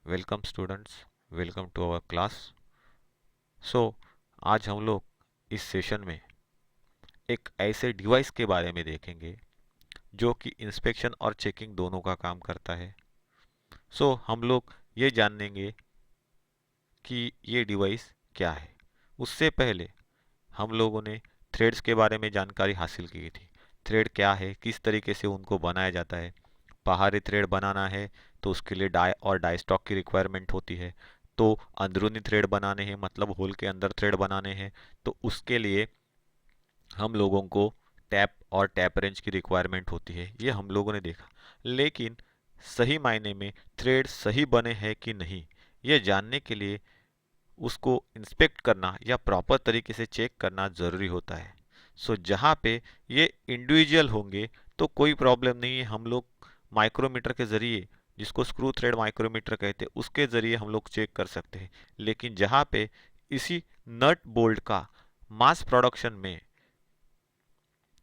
Welcome students, welcome to our class. So आज हम लोग इस सेशन में एक ऐसे डिवाइस के बारे में देखेंगे जो कि इंस्पेक्शन और चेकिंग दोनों का काम करता है। हम लोग ये जानेंगे कि ये डिवाइस क्या है। उससे पहले हम लोगों ने थ्रेड्स के बारे में जानकारी हासिल की थी। थ्रेड क्या है, किस तरीके से उनको बनाया जाता है। बाहरी थ्रेड बनाना है तो उसके लिए डाई और डाई स्टॉक की रिक्वायरमेंट होती है। तो अंदरूनी थ्रेड बनाने हैं, मतलब होल के अंदर थ्रेड बनाने हैं, तो उसके लिए हम लोगों को टैप और टैप रेंज की रिक्वायरमेंट होती है। ये हम लोगों ने देखा। लेकिन सही मायने में थ्रेड सही बने हैं कि नहीं, ये जानने के लिए उसको इंस्पेक्ट करना या प्रॉपर तरीके से चेक करना ज़रूरी होता है। जहाँ पे ये इंडिविजुअल होंगे तो कोई प्रॉब्लम नहीं है। हम लोग माइक्रोमीटर के ज़रिए, जिसको स्क्रू थ्रेड माइक्रोमीटर कहते हैं, उसके ज़रिए हम लोग चेक कर सकते हैं। लेकिन जहाँ पे इसी नट बोल्ट का मास प्रोडक्शन में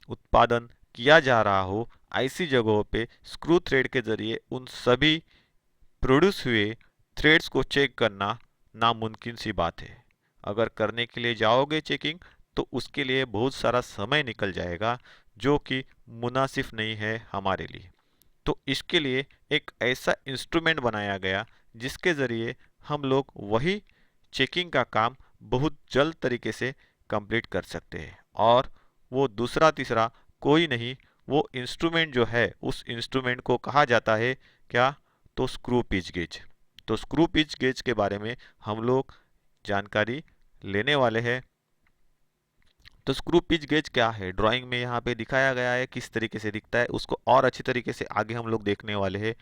उत्पादन किया जा रहा हो, ऐसी जगहों पे स्क्रू थ्रेड के ज़रिए उन सभी प्रोड्यूस हुए थ्रेड्स को चेक करना नामुमकिन सी बात है। अगर करने के लिए जाओगे चेकिंग, तो उसके लिए बहुत सारा समय निकल जाएगा, जो कि मुनासिब नहीं है हमारे लिए। तो इसके लिए एक ऐसा इंस्ट्रूमेंट बनाया गया जिसके ज़रिए हम लोग वही चेकिंग का काम बहुत जल्द तरीके से कंप्लीट कर सकते हैं। और वो दूसरा तीसरा कोई नहीं, वो इंस्ट्रूमेंट जो है, उस इंस्ट्रूमेंट को कहा जाता है क्या? तो स्क्रू पिच गेज। तो स्क्रू पिच गेज के बारे में हम लोग जानकारी लेने वाले हैं। तो स्क्रू पिच गेज क्या है, ड्राइंग में यहाँ पे दिखाया गया है, किस तरीके से दिखता है उसको और अच्छी तरीके से आगे हम लोग देखने वाले हैं।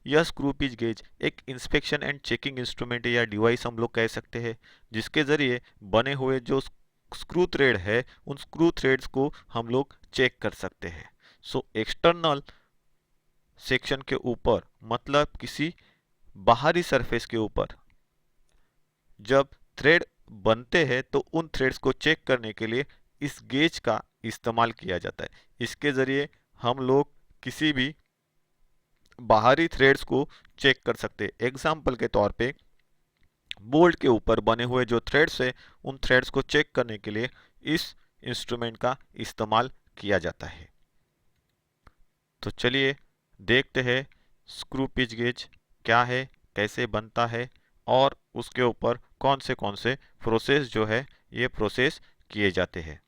यह स्क्रू पिच गेज एक इंस्पेक्शन एंड चेकिंग इंस्ट्रूमेंट या डिवाइस हम लोग कह सकते हैं, जिसके जरिए बने हुए जो स्क्रू थ्रेड है, उन स्क्रू थ्रेड्स को हम लोग चेक कर सकते हैं। एक्सटर्नल सेक्शन के ऊपर, मतलब किसी बाहरी सरफेस के ऊपर जब थ्रेड बनते हैं तो उन थ्रेड्स को चेक करने के लिए इस गेज का इस्तेमाल किया जाता है। इसके ज़रिए हम लोग किसी भी बाहरी थ्रेड्स को चेक कर सकते हैं। एग्जाम्पल के तौर पे बोल्ट के ऊपर बने हुए जो थ्रेड्स है, उन थ्रेड्स को चेक करने के लिए इस इंस्ट्रूमेंट का इस्तेमाल किया जाता है। तो चलिए देखते हैं स्क्रू पिच गेज क्या है, कैसे बनता है और उसके ऊपर कौन से प्रोसेस जो है ये प्रोसेस किए जाते हैं।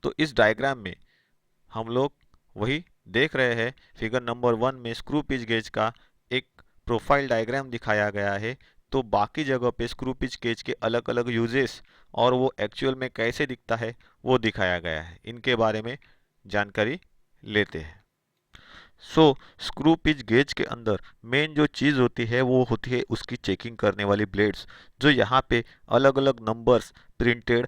तो इस डायग्राम में हम लोग वही देख रहे हैं। फिगर नंबर 1 में स्क्रू पिच गेज का एक प्रोफाइल डायग्राम दिखाया गया है। तो बाकी जगह पे स्क्रू पिच गेज के अलग अलग यूजेस और वो एक्चुअल में कैसे दिखता है वो दिखाया गया है। इनके बारे में जानकारी लेते हैं। स्क्रू पिच गेज के अंदर मेन जो चीज़ होती है वो होती है उसकी चेकिंग करने वाली ब्लेड्स, जो यहाँ पे अलग अलग नंबर्स प्रिंटेड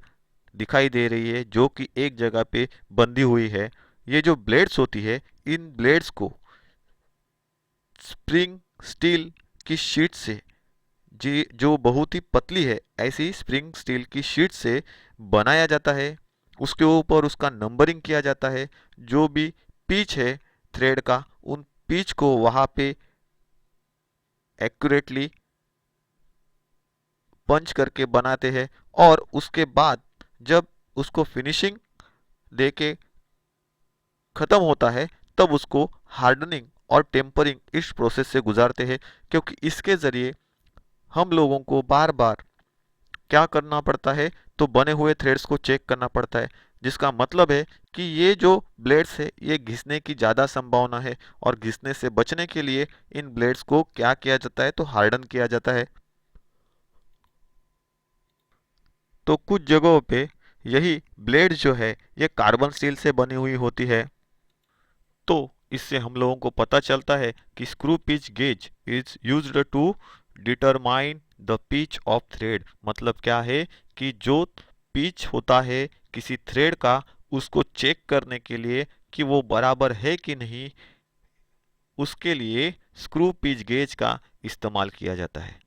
दिखाई दे रही है, जो कि एक जगह पे बंधी हुई है। ये जो ब्लेड्स होती है, इन ब्लेड्स को स्प्रिंग स्टील की शीट से, जी जो बहुत ही पतली है, ऐसी स्प्रिंग स्टील की शीट से बनाया जाता है। उसके ऊपर उसका नंबरिंग किया जाता है। जो भी पिच है थ्रेड का, उन पिच को वहां पे एक्यूरेटली पंच करके बनाते हैं। और उसके बाद जब उसको फिनिशिंग देके खत्म होता है, तब उसको हार्डनिंग और टेम्परिंग इस प्रोसेस से गुजारते हैं। क्योंकि इसके ज़रिए हम लोगों को बार बार क्या करना पड़ता है, तो बने हुए थ्रेड्स को चेक करना पड़ता है, जिसका मतलब है कि ये जो ब्लेड्स है ये घिसने की ज़्यादा संभावना है। और घिसने से बचने के लिए इन ब्लेड्स को क्या किया जाता है, तो हार्डन किया जाता है। तो कुछ जगहों पे यही ब्लेड जो है ये कार्बन स्टील से बनी हुई होती है। तो इससे हम लोगों को पता चलता है कि screw pitch gauge is used to determine the pitch of thread. मतलब क्या है कि जो पिच होता है किसी थ्रेड का, उसको चेक करने के लिए कि वो बराबर है कि नहीं, उसके लिए स्क्रू पिच गेज का इस्तेमाल किया जाता है।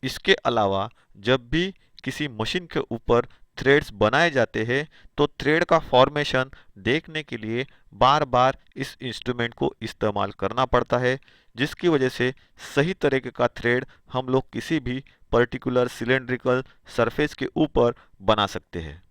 इसके अलावा जब भी किसी मशीन के ऊपर थ्रेड्स बनाए जाते हैं तो थ्रेड का फॉर्मेशन देखने के लिए बार बार इस इंस्ट्रूमेंट को इस्तेमाल करना पड़ता है, जिसकी वजह से सही तरीके का थ्रेड हम लोग किसी भी पर्टिकुलर सिलेंड्रिकल सरफेस के ऊपर बना सकते हैं।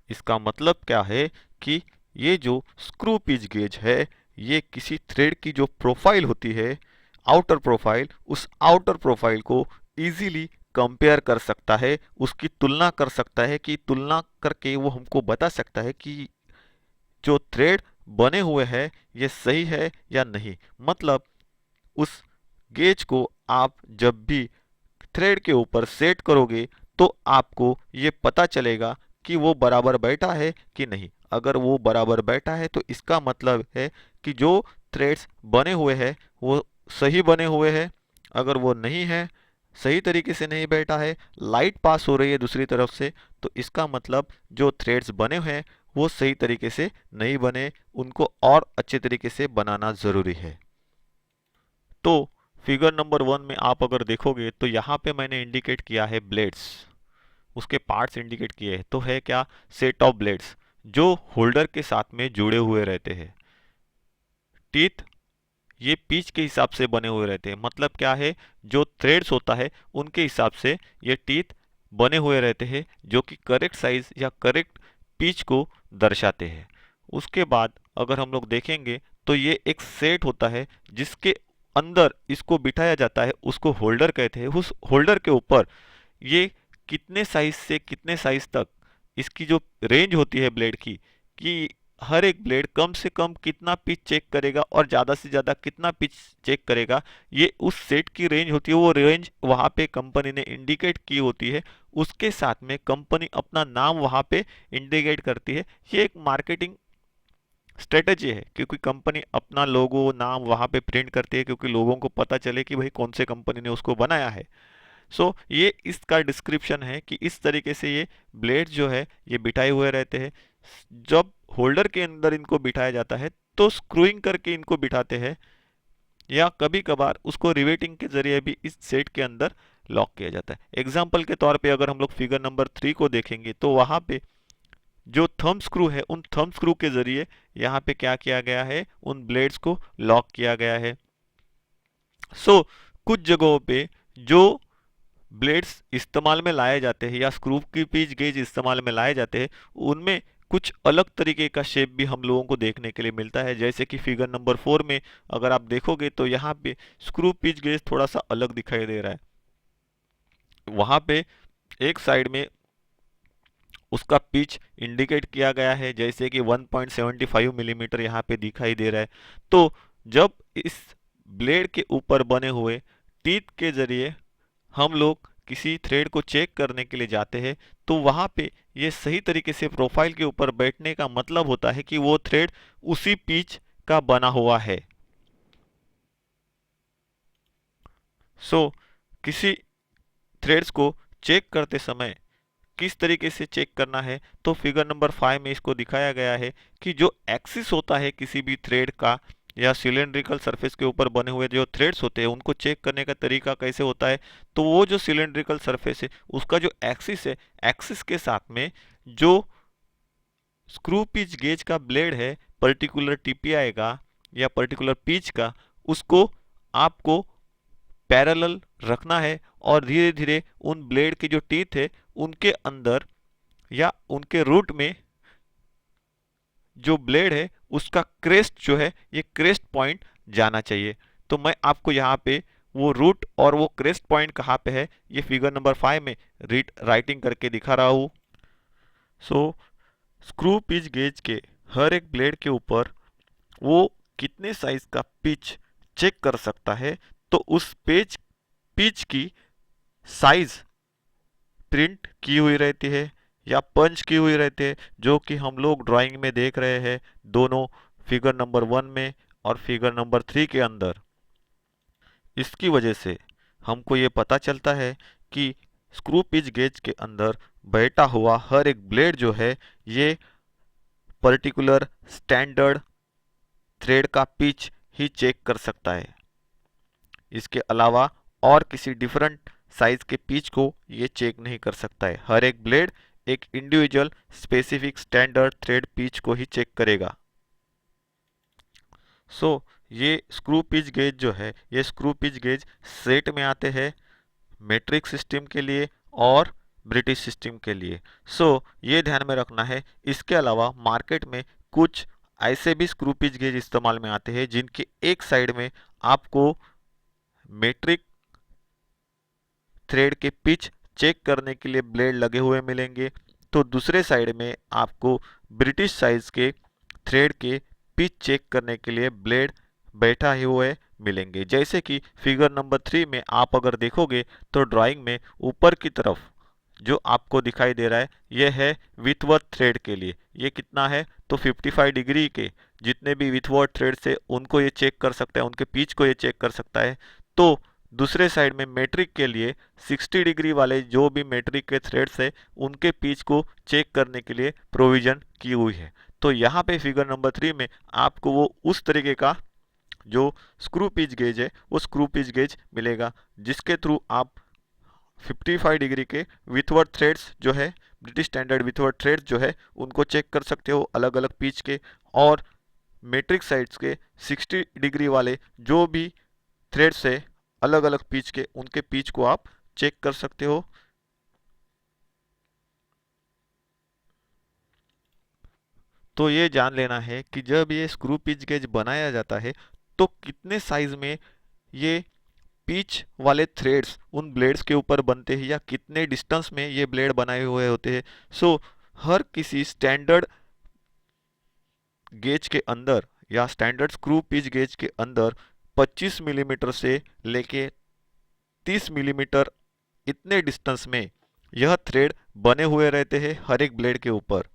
इसका मतलब क्या है कि ये जो स्क्रू पिच गेज है, ये किसी थ्रेड की जो प्रोफाइल होती है, आउटर प्रोफाइल, उस आउटर प्रोफाइल को इजीली कंपेयर कर सकता है, उसकी तुलना कर सकता है कि तुलना करके वो हमको बता सकता है कि जो थ्रेड बने हुए हैं ये सही है या नहीं। मतलब उस गेज को आप जब भी थ्रेड के ऊपर सेट करोगे तो आपको ये पता चलेगा कि वो बराबर बैठा है कि नहीं। अगर वो बराबर बैठा है तो इसका मतलब है कि जो थ्रेड्स बने हुए हैं वो सही बने हुए हैं। अगर वो नहीं है, सही तरीके से नहीं बैठा है, लाइट पास हो रही है दूसरी तरफ से, तो इसका मतलब जो थ्रेड्स बने हुए हैं वो सही तरीके से नहीं बने, उनको और अच्छे तरीके से बनाना ज़रूरी है। तो फिगर नंबर 1 में आप अगर देखोगे तो यहाँ पे मैंने इंडिकेट किया है ब्लेड्स, उसके पार्ट्स इंडिकेट किए हैं। तो है क्या? सेट ऑफ ब्लेड्स जो होल्डर के साथ में जुड़े हुए रहते हैं। टीथ ये पिच के हिसाब से बने हुए रहते हैं। मतलब क्या है, जो थ्रेड्स होता है उनके हिसाब से ये टीथ बने हुए रहते हैं, जो कि करेक्ट साइज या करेक्ट पिच को दर्शाते हैं। उसके बाद अगर हम लोग देखेंगे तो ये एक सेट होता है जिसके अंदर इसको बिठाया जाता है, उसको होल्डर कहते हैं। उस होल्डर के ऊपर ये कितने साइज से कितने साइज तक इसकी जो रेंज होती है ब्लेड की, कि हर एक ब्लेड कम से कम कितना पिच चेक करेगा और ज़्यादा से ज़्यादा कितना पिच चेक करेगा, ये उस सेट की रेंज होती है। वो रेंज वहाँ पे कंपनी ने इंडिकेट की होती है, उसके साथ में कंपनी अपना नाम वहाँ पे इंडिकेट करती है। ये एक मार्केटिंग स्ट्रेटजी है, क्योंकि कंपनी अपना लोगो नाम वहाँ पे प्रिंट करती है, क्योंकि लोगों को पता चले कि भाई कौन से कंपनी ने उसको बनाया है। सो ये इसका डिस्क्रिप्शन है कि इस तरीके से ये ब्लेड जो है ये बिठाए हुए रहते हैं। जब होल्डर के अंदर इनको बिठाया जाता है तो स्क्रूइंग करके इनको बिठाते हैं, या कभी कभार उसको रिवेटिंग के जरिए भी इस सेट के अंदर लॉक किया जाता है। एग्जाम्पल के तौर पे अगर हम लोग फिगर नंबर 3 को देखेंगे तो वहां पे जो थंब स्क्रू है, उन थंब स्क्रू के जरिए यहाँ पे क्या किया गया है, उन ब्लेड्स को लॉक किया गया है। सो कुछ जगहों पे जो ब्लेड्स इस्तेमाल में लाए जाते हैं या स्क्रू की पिच गेज इस्तेमाल में लाए जाते हैं, उनमें कुछ अलग तरीके का शेप भी हम लोगों को देखने के लिए मिलता है। जैसे कि फिगर नंबर 4 में अगर आप देखोगे तो यहाँ पे स्क्रू पिच गेज थोड़ा सा अलग दिखाई दे रहा है। वहाँ पे एक साइड में उसका पिच इंडिकेट किया गया है, जैसे कि 1.75 मिलीमीटर यहाँ पे दिखाई दे रहा है। तो जब इस ब्लेड के ऊपर बने हुए टीथ के जरिए हम लोग किसी थ्रेड को चेक करने के लिए जाते हैं तो वहां पे ये सही तरीके से प्रोफाइल के ऊपर बैठने का मतलब होता है कि वो थ्रेड उसी पिच का बना हुआ है। सो किसी थ्रेड्स को चेक करते समय किस तरीके से चेक करना है, तो फिगर नंबर 5 में इसको दिखाया गया है कि जो एक्सिस होता है किसी भी थ्रेड का या सिलेंड्रिकल सरफेस के ऊपर बने हुए जो थ्रेड्स होते हैं उनको चेक करने का तरीका कैसे होता है। तो वो जो सिलेंड्रिकल सरफेस है उसका जो एक्सिस है, एक्सिस के साथ में जो स्क्रू पिच गेज का ब्लेड है पर्टिकुलर टीपीआई का या पर्टिकुलर पिच का, उसको आपको पैरेलल रखना है और धीरे धीरे उन ब्लेड के जो टीथ है उनके अंदर या उनके रूट में जो ब्लेड है उसका क्रेस्ट जो है ये क्रेस्ट पॉइंट जाना चाहिए। तो मैं आपको यहाँ पे वो रूट और वो क्रेस्ट पॉइंट कहाँ पे है ये फिगर नंबर 5 में राइटिंग करके दिखा रहा हूँ। सो स्क्रू पिच गेज के हर एक ब्लेड के ऊपर वो कितने साइज का पिच चेक कर सकता है, तो उस पेज पिच की साइज प्रिंट की हुई रहती है या पंच की हुई रहती है, जो कि हम लोग ड्राइंग में देख रहे हैं दोनों फिगर नंबर 1 में और फिगर नंबर 3 के अंदर। इसकी वजह से हमको ये पता चलता है कि स्क्रू पिच गेज के अंदर बैठा हुआ हर एक ब्लेड जो है ये पर्टिकुलर स्टैंडर्ड थ्रेड का पिच ही चेक कर सकता है। इसके अलावा और किसी डिफरेंट साइज के पिच को ये चेक नहीं कर सकता है। हर एक ब्लेड एक individual specific standard thread pitch को ही चेक करेगा। ये स्क्रू पिच गेज जो है, ये स्क्रू पिच गेज सेट में आते हैं मेट्रिक सिस्टम के लिए और ब्रिटिश सिस्टम के लिए। ये ध्यान में रखना है। इसके अलावा मार्केट में कुछ ऐसे भी स्क्रू पिच गेज इस्तेमाल में आते हैं जिनके एक साइड में आपको मेट्रिक थ्रेड के पिच चेक करने के लिए ब्लेड लगे हुए मिलेंगे, तो दूसरे साइड में आपको ब्रिटिश साइज के थ्रेड के पिच चेक करने के लिए ब्लेड बैठा हुए मिलेंगे। जैसे कि फिगर नंबर 3 में आप अगर देखोगे तो ड्राइंग में ऊपर की तरफ जो आपको दिखाई दे रहा है यह है विथवर्थ थ्रेड के लिए। ये कितना है तो 55 डिग्री के जितने भी विथवर्थ थ्रेड से उनको ये चेक कर सकता है, उनके पिच को ये चेक कर सकता है। तो दूसरे साइड में मेट्रिक के लिए 60 डिग्री वाले जो भी मेट्रिक के थ्रेड्स है उनके पिच को चेक करने के लिए प्रोविजन की हुई है। तो यहाँ पे फिगर नंबर 3 में आपको वो उस तरीके का जो स्क्रू पिच गेज है वो स्क्रू पिच गेज मिलेगा जिसके थ्रू आप 55 डिग्री के विथवर्थ थ्रेड्स जो है ब्रिटिश स्टैंडर्ड विथवर्थ थ्रेड्स जो है उनको चेक कर सकते हो अलग अलग पिच के, और मेट्रिक साइड्स के 60 डिग्री वाले जो भी थ्रेड्स है अलग अलग पिच के उनके पिच को आप चेक कर सकते हो। तो ये जान लेना है कि जब ये स्क्रू पिच गेज बनाया जाता है तो कितने साइज में ये पिच वाले थ्रेड्स उन ब्लेड्स के ऊपर बनते हैं या कितने डिस्टेंस में ये ब्लेड बनाए हुए होते हैं। हर किसी स्टैंडर्ड गेज के अंदर या स्टैंडर्ड स्क्रू पिच गेज के अंदर 25 मिलीमीटर से लेके 30 मिलीमीटर इतने डिस्टेंस में यह थ्रेड बने हुए रहते हैं हर एक ब्लेड के ऊपर।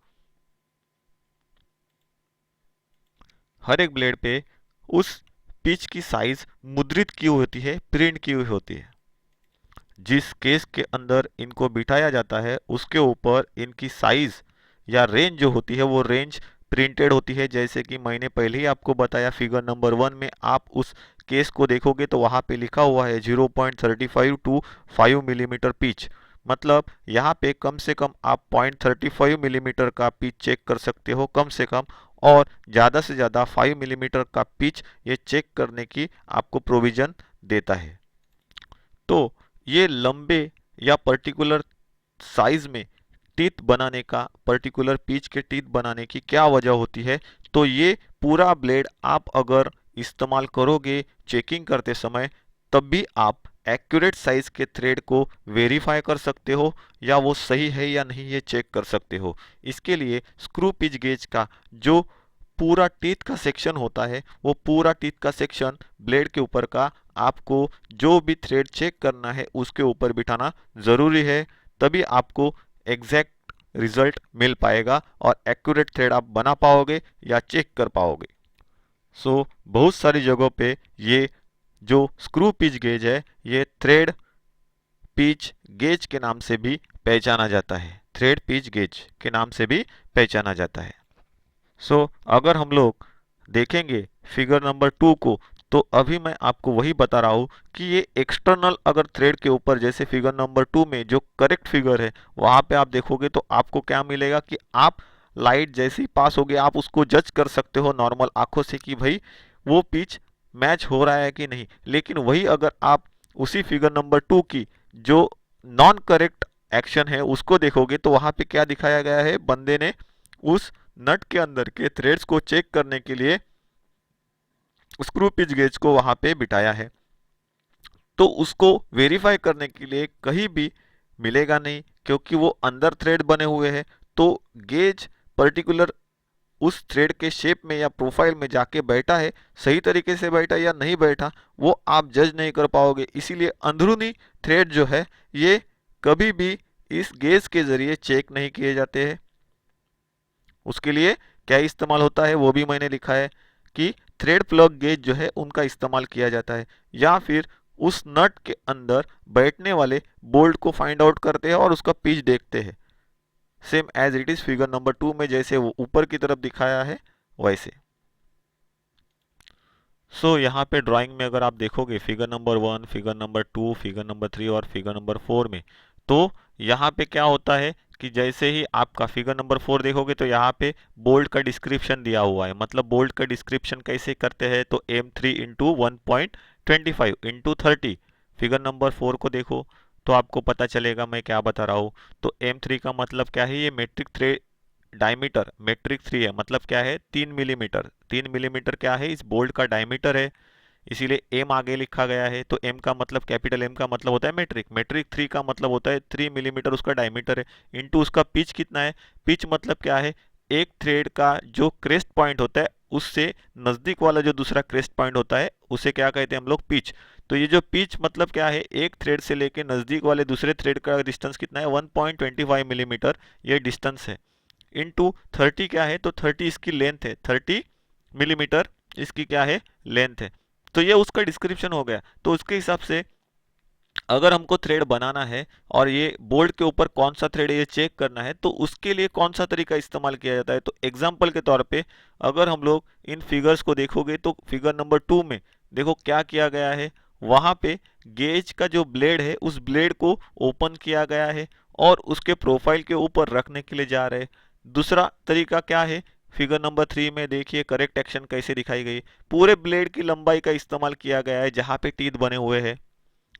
हर एक ब्लेड पे उस पिच की साइज मुद्रित की हुई होती है, प्रिंट की हुई होती है। जिस केस के अंदर इनको बिठाया जाता है उसके ऊपर इनकी साइज या रेंज जो होती है वो रेंज प्रिंटेड होती है। जैसे कि मैंने पहले ही आपको बताया फिगर नंबर 1 में आप उस केस को देखोगे तो वहां पे लिखा हुआ है 0.35 टू 5 मिलीमीटर पिच, मतलब यहाँ पे कम से कम आप 0.35 मिलीमीटर का पिच चेक कर सकते हो कम से कम, और ज़्यादा से ज़्यादा 5 मिलीमीटर का पिच ये चेक करने की आपको प्रोविज़न देता है। तो ये लंबे या पर्टिकुलर साइज में टीथ बनाने का, पर्टिकुलर पिच के टीथ बनाने की क्या वजह होती है, तो ये पूरा ब्लेड आप अगर इस्तेमाल करोगे चेकिंग करते समय तब भी आप एक्यूरेट साइज के थ्रेड को वेरीफाई कर सकते हो या वो सही है या नहीं ये चेक कर सकते हो। इसके लिए स्क्रू पिच गेज का जो पूरा टीथ का सेक्शन होता है वो पूरा टीथ का सेक्शन ब्लेड के ऊपर का आपको जो भी थ्रेड चेक करना है उसके ऊपर बिठाना ज़रूरी है, तभी आपको एग्जैक्ट रिजल्ट मिल पाएगा और एक्यूरेट थ्रेड आप बना पाओगे या चेक कर पाओगे। बहुत सारी जगहों पे ये जो स्क्रू पिच गेज है ये थ्रेड पिच गेज के नाम से भी पहचाना जाता है, थ्रेड पिच गेज के नाम से भी पहचाना जाता है। अगर हम लोग देखेंगे फिगर नंबर 2 को तो अभी मैं आपको वही बता रहा हूँ कि ये एक्सटर्नल अगर थ्रेड के ऊपर जैसे फिगर नंबर 2 में जो करेक्ट फिगर है वहां पे आप देखोगे तो आपको क्या मिलेगा कि आप लाइट जैसे ही पास होगे आप उसको जज कर सकते हो नॉर्मल आंखों से कि भाई वो पिच मैच हो रहा है कि नहीं। लेकिन वही अगर आप उसी फिगर नंबर 2 की जो नॉन करेक्ट एक्शन है उसको देखोगे तो वहां पे क्या दिखाया गया है, बंदे ने उस नट के अंदर के थ्रेड्स को चेक करने के लिए स्क्रू पिच गेज को वहां पे बिठाया है, तो उसको वेरीफाई करने के लिए कहीं भी मिलेगा नहीं क्योंकि वो अंदर थ्रेड बने हुए हैं। तो गेज पर्टिकुलर उस थ्रेड के शेप में या प्रोफाइल में जाके बैठा है, सही तरीके से बैठा या नहीं बैठा वो आप जज नहीं कर पाओगे। इसीलिए अंदरूनी थ्रेड जो है ये कभी भी इस गेज के जरिए चेक नहीं किए जाते हैं। उसके लिए क्या इस्तेमाल होता है वो भी मैंने लिखा है कि थ्रेड प्लग गेज जो है उनका इस्तेमाल किया जाता है, या फिर उस नट के अंदर बैठने वाले बोल्ट को फाइंड आउट करते हैं और उसका पिच देखते हैं, same as it is figure number 2 में जैसे वो ऊपर की तरफ दिखाया है वैसे। यहाँ पे ड्राइंग में अगर आप देखोगे figure number 1, figure number 2, figure number 3 और फिगर नंबर 4 में, तो यहाँ पे क्या होता है कि जैसे ही आपका फिगर नंबर 4 देखोगे तो यहाँ पे बोल्ट का डिस्क्रिप्शन दिया हुआ है। मतलब बोल्ट का डिस्क्रिप्शन कैसे करते हैं, तो M3 into 1.25 into 30। Figure number 4 को देखो तो आपको पता चलेगा मैं क्या बता रहा हूँ। तो M3 का मतलब क्या है, ये मेट्रिक थ्रेड डायमीटर मेट्रिक 3 है, मतलब क्या है 3 मिलीमीटर। 3 मिलीमीटर क्या है, इस बोल्ट का डायमीटर है, इसीलिए एम आगे लिखा गया है। तो एम का मतलब, कैपिटल एम का मतलब होता है मेट्रिक, मेट्रिक 3 का मतलब होता है 3 मिलीमीटर उसका डायमीटर है, इनटू उसका पिच कितना है। पिच मतलब क्या है, एक थ्रेड का जो क्रेस्ट पॉइंट होता है उससे नजदीक वाला जो दूसरा क्रेस्ट पॉइंट होता है उसे क्या कहते हैं हम लोग, पिच। तो ये जो पिच मतलब क्या है, एक थ्रेड से लेके नजदीक वाले दूसरे थ्रेड का डिस्टेंस कितना है, 1.25 मिलीमीटर ये डिस्टेंस है। इनटू 30 क्या है, तो 30 इसकी लेंथ है, 30 मिलीमीटर इसकी क्या है, लेंथ है। तो ये उसका डिस्क्रिप्शन हो गया। तो उसके हिसाब से अगर हमको थ्रेड बनाना है और ये बोल्ट के ऊपर कौन सा थ्रेड है ये चेक करना है, तो उसके लिए कौन सा तरीका इस्तेमाल किया जाता है। तो एग्जाम्पल के तौर पे अगर हम लोग इन फिगर्स को देखोगे तो फिगर नंबर 2 में देखो क्या किया गया है, वहां पे गेज का जो ब्लेड है उस ब्लेड को ओपन किया गया है और उसके प्रोफाइल के ऊपर रखने के लिए जा रहे हैं। दूसरा तरीका क्या है, फिगर नंबर 3 में देखिए करेक्ट एक्शन कैसे दिखाई गई। पूरे ब्लेड की लंबाई का इस्तेमाल किया गया है जहां पे टीथ बने हुए हैं,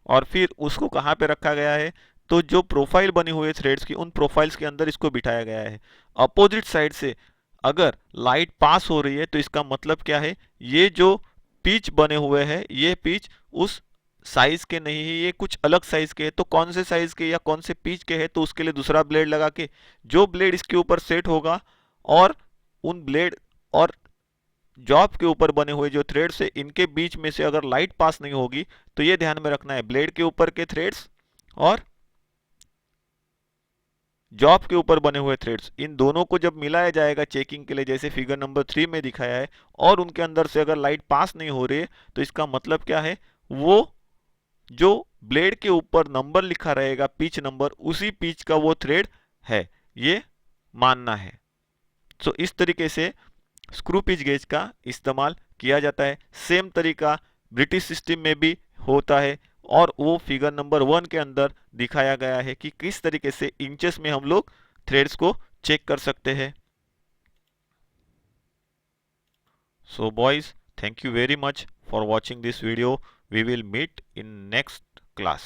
और फिर उसको कहाँ पे रखा गया है, तो जो प्रोफाइल बनी हुई है थ्रेड्स की उन प्रोफाइल्स के अंदर इसको बिठाया गया है। अपोजिट साइड से अगर लाइट पास हो रही है तो इसका मतलब क्या है, ये जो पिच बने हुए हैं ये पिच उस साइज के नहीं है, ये कुछ अलग साइज के है। तो कौन से साइज के या कौन से पिच के है, तो उसके लिए दूसरा ब्लेड लगा के जो ब्लेड इसके ऊपर सेट होगा और उन ब्लेड और जॉब के ऊपर बने हुए जो थ्रेड्स है इनके बीच में से अगर लाइट पास नहीं होगी, तो ये ध्यान में रखना है, ब्लेड के ऊपर के थ्रेड्स और जॉब के ऊपर बने हुए थ्रेड्स, इन दोनों को जब मिलाया जाएगा चेकिंग के लिए जैसे फिगर नंबर 3 में दिखाया है, और उनके अंदर से अगर लाइट पास नहीं हो रही है, तो इसका मतलब क्या है, वो जो ब्लेड के ऊपर नंबर लिखा रहेगा पिच नंबर, उसी पिच का वो थ्रेड है, ये मानना है। सो इस तरीके से स्क्रू पिच गेज का इस्तेमाल किया जाता है। सेम तरीका ब्रिटिश सिस्टम में भी होता है, और वो फिगर नंबर 1 के अंदर दिखाया गया है कि किस तरीके से इंचेस में हम लोग थ्रेड्स को चेक कर सकते हैं। So boys, thank you very much for watching this video. We will meet in next class.